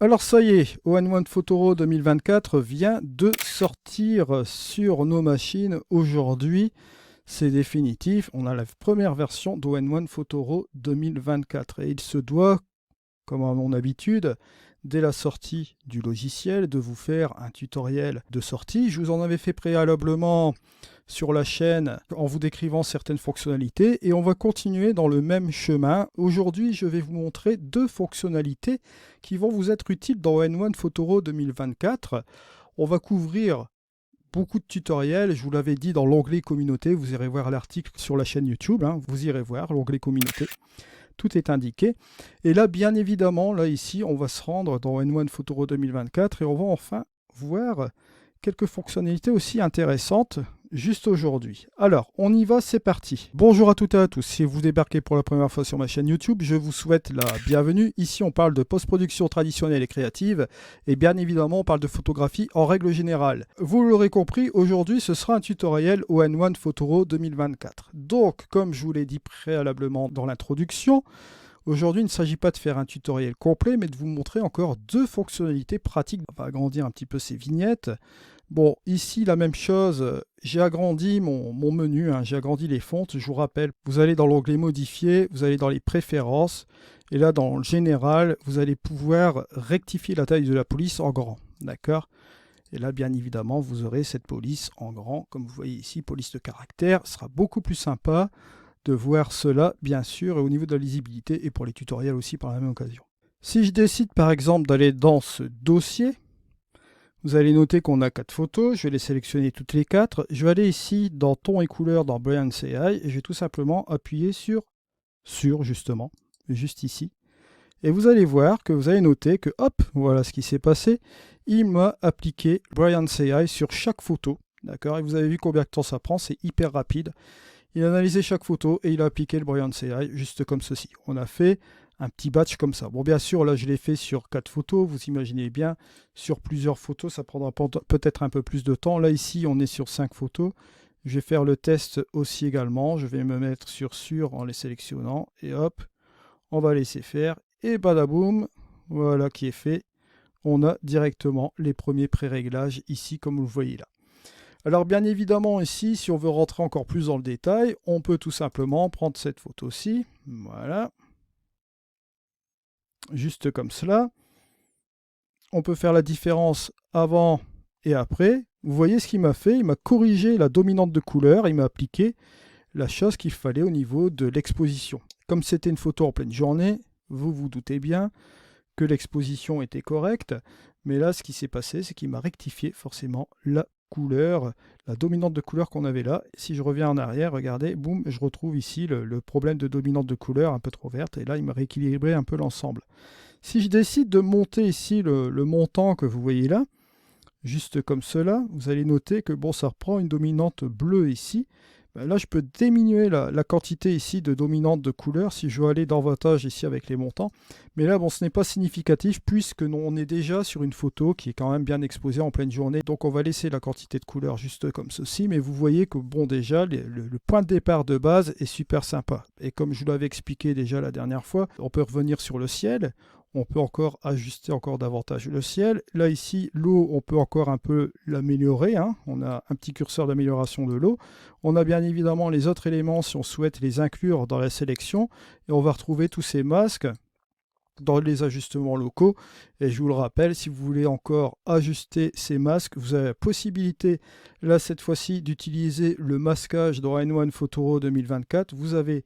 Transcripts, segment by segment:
Alors ça y est, All-in-One Photoro 2024 vient de sortir sur nos machines aujourd'hui. C'est définitif, on a la première version d'All-in-One Photoro 2024 et il se doit, comme à mon habitude, dès la sortie du logiciel, de vous faire un tutoriel de sortie. Je vous en avais fait préalablement sur la chaîne en vous décrivant certaines fonctionnalités et on va continuer dans le même chemin. Aujourd'hui, je vais vous montrer deux fonctionnalités qui vont vous être utiles dans All-in-One Photoro 2024. On va couvrir beaucoup de tutoriels, je vous l'avais dit dans l'onglet communauté, vous irez voir l'article sur la chaîne YouTube, vous irez voir l'onglet communauté. Tout est indiqué. Et là, bien évidemment, là ici, on va se rendre dans All-in-One Photoro 2024 et on va enfin voir quelques fonctionnalités aussi intéressantes juste aujourd'hui. Alors, on y va, c'est parti. Bonjour à toutes et à tous. Si vous débarquez pour la première fois sur ma chaîne YouTube, je vous souhaite la bienvenue. Ici, on parle de post-production traditionnelle et créative. Et bien évidemment, on parle de photographie en règle générale. Vous l'aurez compris, aujourd'hui, ce sera un tutoriel All-in-One Photoro 2024. Donc, comme je vous l'ai dit préalablement dans l'introduction, aujourd'hui, il ne s'agit pas de faire un tutoriel complet, mais de vous montrer encore deux fonctionnalités pratiques. On va agrandir un petit peu ces vignettes. Bon, ici, la même chose, j'ai agrandi mon menu, j'ai agrandi les fontes. Je vous rappelle, vous allez dans l'onglet modifier, vous allez dans les préférences, et là, dans le général, vous allez pouvoir rectifier la taille de la police en grand, d'accord? Et là, bien évidemment, vous aurez cette police en grand, comme vous voyez ici, police de caractère. Ce sera beaucoup plus sympa de voir cela, bien sûr, et au niveau de la lisibilité, et pour les tutoriels aussi par la même occasion. Si je décide, par exemple, d'aller dans ce dossier, vous allez noter qu'on a 4 photos, je vais les sélectionner toutes les 4. Je vais aller ici dans ton et couleur dans Brigance AI et je vais tout simplement appuyer sur justement, juste ici. Et vous allez voir que vous allez noter que hop, voilà ce qui s'est passé. Il m'a appliqué Brigance AI sur chaque photo. D'accord? Et vous avez vu combien de temps ça prend, c'est hyper rapide. Il a analysé chaque photo et il a appliqué le Brigance AI juste comme ceci. On a fait un petit batch comme ça. Bon, bien sûr, là, je l'ai fait sur 4 photos. Vous imaginez bien, sur plusieurs photos, ça prendra peut-être un peu plus de temps. Là, ici, on est sur 5 photos. Je vais faire le test aussi également. Je vais me mettre sur en les sélectionnant. Et hop, on va laisser faire. Et badaboum, voilà qui est fait. On a directement les premiers pré-réglages ici, comme vous le voyez là. Alors bien évidemment ici, si on veut rentrer encore plus dans le détail, on peut tout simplement prendre cette photo-ci. Voilà. Juste comme cela. On peut faire la différence avant et après. Vous voyez ce qu'il m'a fait? Il m'a corrigé la dominante de couleur, il m'a appliqué la chose qu'il fallait au niveau de l'exposition. Comme c'était une photo en pleine journée, vous vous doutez bien que l'exposition était correcte, mais là ce qui s'est passé, c'est qu'il m'a rectifié forcément la couleur, la dominante de couleur qu'on avait là. Si je reviens en arrière, regardez, boum, je retrouve ici le problème de dominante de couleur un peu trop verte, et là il m'a rééquilibré un peu l'ensemble. Si je décide de monter ici le montant que vous voyez là, juste comme cela, vous allez noter que bon, ça reprend une dominante bleue ici. Ben là, je peux diminuer la quantité ici de dominante de couleur si je veux aller davantage ici avec les montants. Mais là, bon, ce n'est pas significatif puisque on est déjà sur une photo qui est quand même bien exposée en pleine journée. Donc, on va laisser la quantité de couleur juste comme ceci. Mais vous voyez que, bon, déjà, le point de départ de base est super sympa. Et comme je vous l'avais expliqué déjà la dernière fois, on peut revenir sur le ciel. On peut encore ajuster encore davantage le ciel. Là, ici, l'eau, on peut encore un peu l'améliorer. On a un petit curseur d'amélioration de l'eau. On a bien évidemment les autres éléments si on souhaite les inclure dans la sélection. Et on va retrouver tous ces masques dans les ajustements locaux. Et je vous le rappelle, si vous voulez encore ajuster ces masques, vous avez la possibilité, là, cette fois-ci, d'utiliser le masquage dans All-in-One Photoro 2024. Vous avez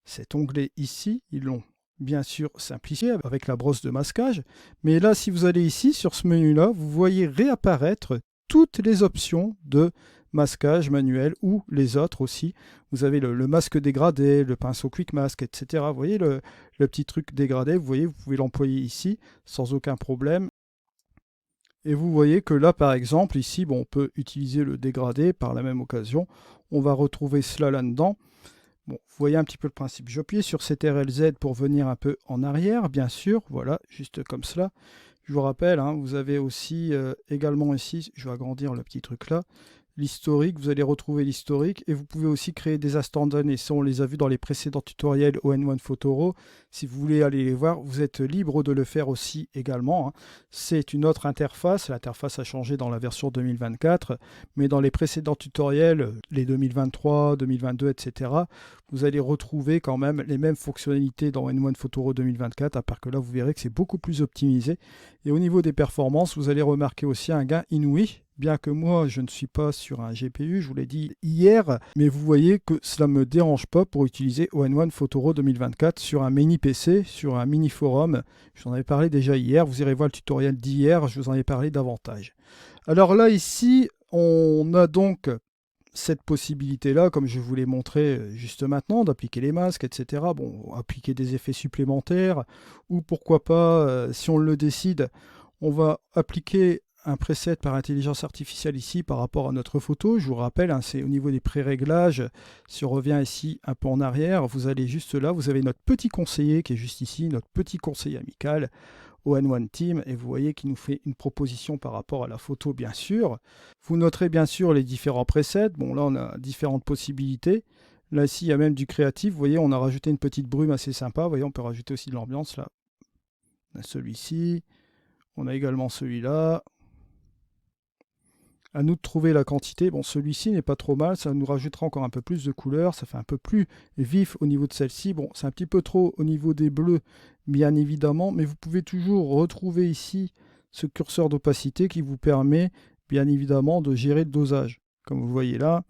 cet onglet ici. Ils l'ont bien sûr simplifié avec la brosse de masquage. Mais là, si vous allez ici, sur ce menu-là, vous voyez réapparaître toutes les options de masquage manuel ou les autres aussi. Vous avez le masque dégradé, le pinceau Quick Mask, etc. Vous voyez le petit truc dégradé, vous voyez, vous pouvez l'employer ici sans aucun problème. Et vous voyez que là, par exemple, ici, bon, on peut utiliser le dégradé par la même occasion. On va retrouver cela là-dedans. Bon, vous voyez un petit peu le principe. J'appuie sur CTRL-Z pour venir un peu en arrière, bien sûr. Voilà, juste comme cela. Je vous rappelle, vous avez aussi également ici, je vais agrandir le petit truc là, l'historique, vous allez retrouver l'historique et vous pouvez aussi créer des instantanés. Ça, on les a vus dans les précédents tutoriels ON1 Photoro. Si vous voulez aller les voir, vous êtes libre de le faire aussi également, hein. C'est une autre interface. L'interface a changé dans la version 2024, mais dans les précédents tutoriels, les 2023, 2022, etc., vous allez retrouver quand même les mêmes fonctionnalités dans ON1 Photoro 2024, à part que là, vous verrez que c'est beaucoup plus optimisé. Et au niveau des performances, vous allez remarquer aussi un gain inouï. Bien que moi, je ne suis pas sur un GPU, je vous l'ai dit hier, mais vous voyez que cela ne me dérange pas pour utiliser ON1 Photoro 2024 sur un mini PC, sur un mini forum. Je vous en avais parlé déjà hier, vous irez voir le tutoriel d'hier, je vous en ai parlé davantage. Alors là, ici, on a donc cette possibilité-là, comme je vous l'ai montré juste maintenant, d'appliquer les masques, etc. Bon, appliquer des effets supplémentaires, ou pourquoi pas, si on le décide, on va appliquer un preset par intelligence artificielle ici par rapport à notre photo. Je vous rappelle, hein, c'est au niveau des pré-réglages. Si on revient ici un peu en arrière, vous allez juste là, vous avez notre petit conseiller qui est juste ici, notre petit conseiller amical, ON1 Team, et vous voyez qu'il nous fait une proposition par rapport à la photo, bien sûr. Vous noterez bien sûr les différents presets. Bon, là, on a différentes possibilités. Là, ici, il y a même du créatif. Vous voyez, on a rajouté une petite brume assez sympa. Vous voyez, on peut rajouter aussi de l'ambiance, là. On a celui-ci. On a également celui-là. À nous de trouver la quantité. Bon, celui-ci n'est pas trop mal, ça nous rajoutera encore un peu plus de couleurs, ça fait un peu plus vif au niveau de celle-ci. Bon, c'est un petit peu trop au niveau des bleus, bien évidemment, mais vous pouvez toujours retrouver ici ce curseur d'opacité qui vous permet, bien évidemment, de gérer le dosage. Comme vous voyez là,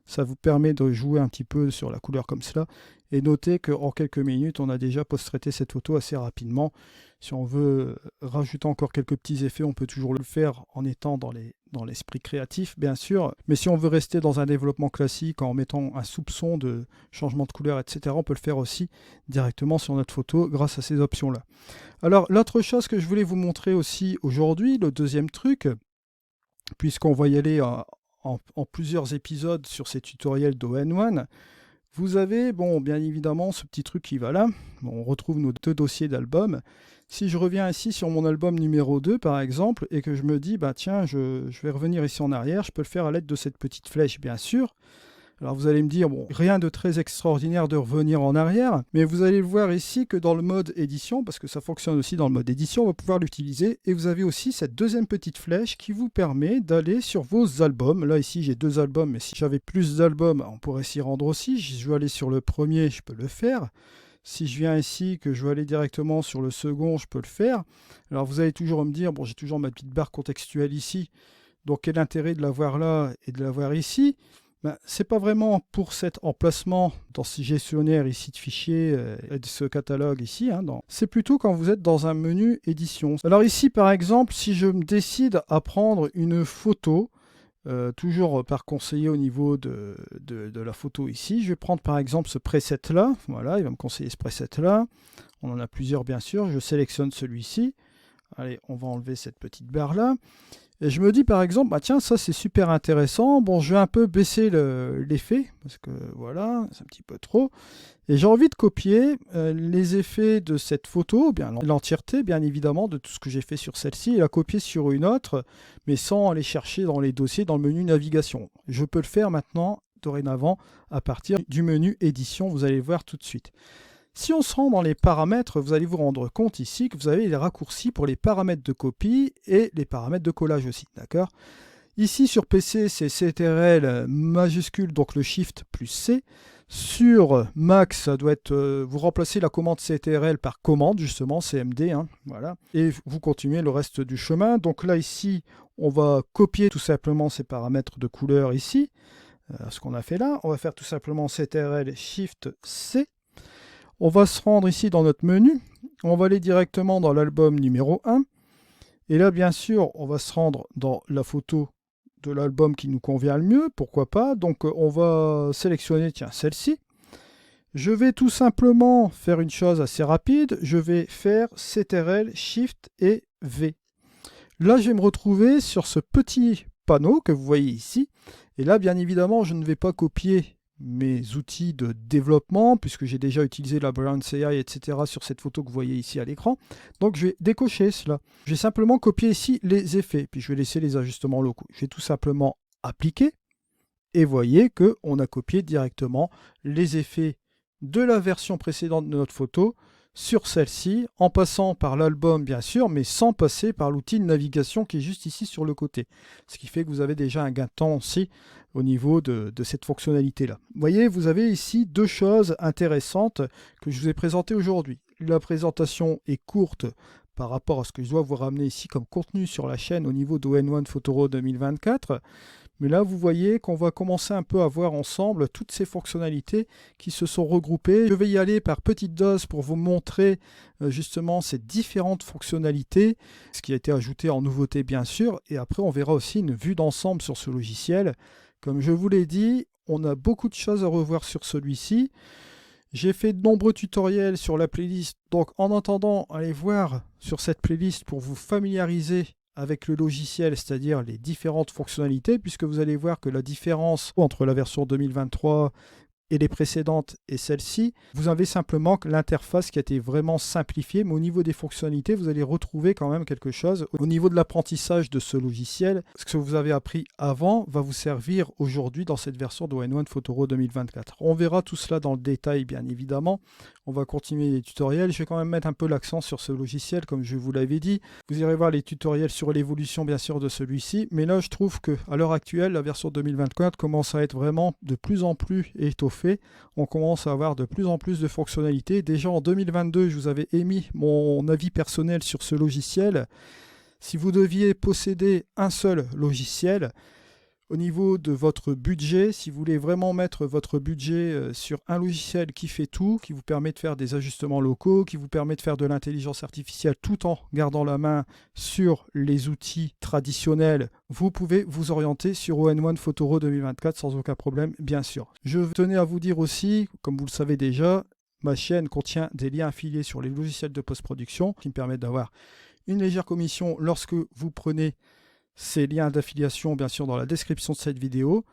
ça vous permet de jouer un petit peu sur la couleur comme cela. Et notez qu'en quelques minutes, on a déjà post-traité cette photo assez rapidement. Si on veut rajouter encore quelques petits effets, on peut toujours le faire en étant dans l'esprit créatif, bien sûr. Mais si on veut rester dans un développement classique en mettant un soupçon de changement de couleur, etc., on peut le faire aussi directement sur notre photo grâce à ces options-là. Alors, l'autre chose que je voulais vous montrer aussi aujourd'hui, le deuxième truc, puisqu'on va y aller en plusieurs épisodes sur ces tutoriels d'ON1, vous avez, bon, bien évidemment, ce petit truc qui va là. Bon, on retrouve nos deux dossiers d'albums. Si je reviens ici sur mon album numéro 2, par exemple, et que je me dis, bah tiens, je vais revenir ici en arrière, je peux le faire à l'aide de cette petite flèche, bien sûr. Alors vous allez me dire, bon, rien de très extraordinaire de revenir en arrière, mais vous allez le voir ici que dans le mode édition, parce que ça fonctionne aussi dans le mode édition, on va pouvoir l'utiliser, et vous avez aussi cette deuxième petite flèche qui vous permet d'aller sur vos albums. Là ici j'ai 2 albums, mais si j'avais plus d'albums, on pourrait s'y rendre aussi. Si je veux aller sur le premier, je peux le faire. Si je viens ici, que je veux aller directement sur le second, je peux le faire. Alors vous allez toujours me dire, bon, j'ai toujours ma petite barre contextuelle ici, donc quel intérêt de l'avoir là et de l'avoir ici? Ben, ce n'est pas vraiment pour cet emplacement dans ce gestionnaire ici de fichiers et de ce catalogue ici. Hein, c'est plutôt quand vous êtes dans un menu édition. Alors ici par exemple, si je me décide à prendre une photo, toujours par conseiller au niveau de la photo ici, je vais prendre par exemple ce preset là. Voilà, il va me conseiller ce preset là. On en a plusieurs bien sûr. Je sélectionne celui-ci. Allez, on va enlever cette petite barre là. Et je me dis par exemple, bah tiens, ça c'est super intéressant. Bon, je vais un peu baisser l'effet, parce que voilà, c'est un petit peu trop. Et j'ai envie de copier les effets de cette photo, bien l'entièreté, bien évidemment, de tout ce que j'ai fait sur celle-ci, et la copier sur une autre, mais sans aller chercher dans les dossiers, dans le menu navigation. Je peux le faire maintenant, dorénavant, à partir du menu édition, vous allez le voir tout de suite. Si on se rend dans les paramètres, vous allez vous rendre compte ici que vous avez les raccourcis pour les paramètres de copie et les paramètres de collage aussi, d'accord? Ici sur PC, c'est CTRL majuscule, donc le Shift plus C. Sur Mac, ça doit être, vous remplacez la commande CTRL par commande, justement, CMD, hein, voilà. Et vous continuez le reste du chemin. Donc là, ici, on va copier tout simplement ces paramètres de couleur ici, ce qu'on a fait là. On va faire tout simplement CTRL Shift C. On va se rendre ici dans notre menu, on va aller directement dans l'album numéro 1, et là bien sûr on va se rendre dans la photo de l'album qui nous convient le mieux, pourquoi pas, donc on va sélectionner, tiens, celle-ci. Je vais tout simplement faire une chose assez rapide, je vais faire CTRL, SHIFT et V. Là je vais me retrouver sur ce petit panneau que vous voyez ici, et là bien évidemment je ne vais pas copier mes outils de développement, puisque j'ai déjà utilisé la Browns AI, etc. sur cette photo que vous voyez ici à l'écran. Donc je vais décocher cela. Je vais simplement copier ici les effets, puis je vais laisser les ajustements locaux. Je vais tout simplement appliquer. Et voyez qu'on a copié directement les effets de la version précédente de notre photo sur celle-ci, en passant par l'album bien sûr, mais sans passer par l'outil de navigation qui est juste ici sur le côté. Ce qui fait que vous avez déjà un gain de temps aussi au niveau de cette fonctionnalité-là. Vous voyez, vous avez ici deux choses intéressantes que je vous ai présentées aujourd'hui. La présentation est courte par rapport à ce que je dois vous ramener ici comme contenu sur la chaîne au niveau d'ON1 Photoro 2024. Mais là, vous voyez qu'on va commencer un peu à voir ensemble toutes ces fonctionnalités qui se sont regroupées. Je vais y aller par petites doses pour vous montrer justement ces différentes fonctionnalités, ce qui a été ajouté en nouveauté bien sûr. Et après, on verra aussi une vue d'ensemble sur ce logiciel. Comme je vous l'ai dit, on a beaucoup de choses à revoir sur celui-ci. J'ai fait de nombreux tutoriels sur la playlist. Donc en attendant, allez voir sur cette playlist pour vous familiariser avec le logiciel, c'est-à-dire les différentes fonctionnalités, puisque vous allez voir que la différence entre la version 2023 et les précédentes et celle-ci, vous avez simplement l'interface qui a été vraiment simplifiée, mais au niveau des fonctionnalités, vous allez retrouver quand même quelque chose. Au niveau de l'apprentissage de ce logiciel, ce que vous avez appris avant va vous servir aujourd'hui dans cette version d'ON1 Photoro 2024. On verra tout cela dans le détail, bien évidemment. On va continuer les tutoriels. Je vais quand même mettre un peu l'accent sur ce logiciel, comme je vous l'avais dit. Vous irez voir les tutoriels sur l'évolution, bien sûr, de celui-ci. Mais là, je trouve qu'à l'heure actuelle, la version 2024 commence à être vraiment de plus en plus étoffée. On commence à avoir de plus en plus de fonctionnalités. Déjà en 2022, je vous avais émis mon avis personnel sur ce logiciel. Si vous deviez posséder un seul logiciel, au niveau de votre budget, si vous voulez vraiment mettre votre budget sur un logiciel qui fait tout, qui vous permet de faire des ajustements locaux, qui vous permet de faire de l'intelligence artificielle tout en gardant la main sur les outils traditionnels, vous pouvez vous orienter sur ON1 Photoro 2024 sans aucun problème, bien sûr. Je tenais à vous dire aussi, comme vous le savez déjà, ma chaîne contient des liens affiliés sur les logiciels de post-production qui me permettent d'avoir une légère commission lorsque vous prenez ces liens d'affiliation bien sûr dans la description de cette vidéo.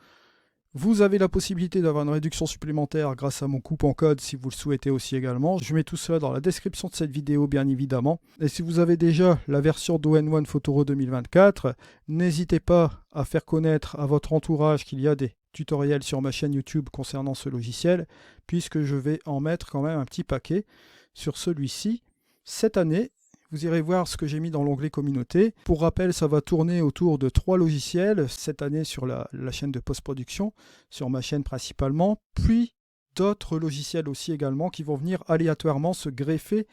Vous avez la possibilité d'avoir une réduction supplémentaire grâce à mon coupon code si vous le souhaitez aussi également. Je mets tout cela dans la description de cette vidéo bien évidemment. Et si vous avez déjà la version d'ON1 Photoro 2024, n'hésitez pas à faire connaître à votre entourage qu'il y a des tutoriels sur ma chaîne YouTube concernant ce logiciel, puisque je vais en mettre quand même un petit paquet sur celui-ci cette année. Vous irez voir ce que j'ai mis dans l'onglet communauté. Pour rappel, ça va tourner autour de 3 logiciels cette année sur la chaîne de post-production, sur ma chaîne principalement, puis d'autres logiciels aussi également qui vont venir aléatoirement se greffer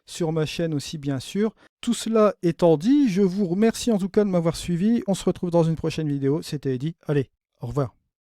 sur ma chaîne aussi bien sûr. Tout cela étant dit, je vous remercie en tout cas de m'avoir suivi. On se retrouve dans une prochaine vidéo. C'était Eddy. Allez, au revoir.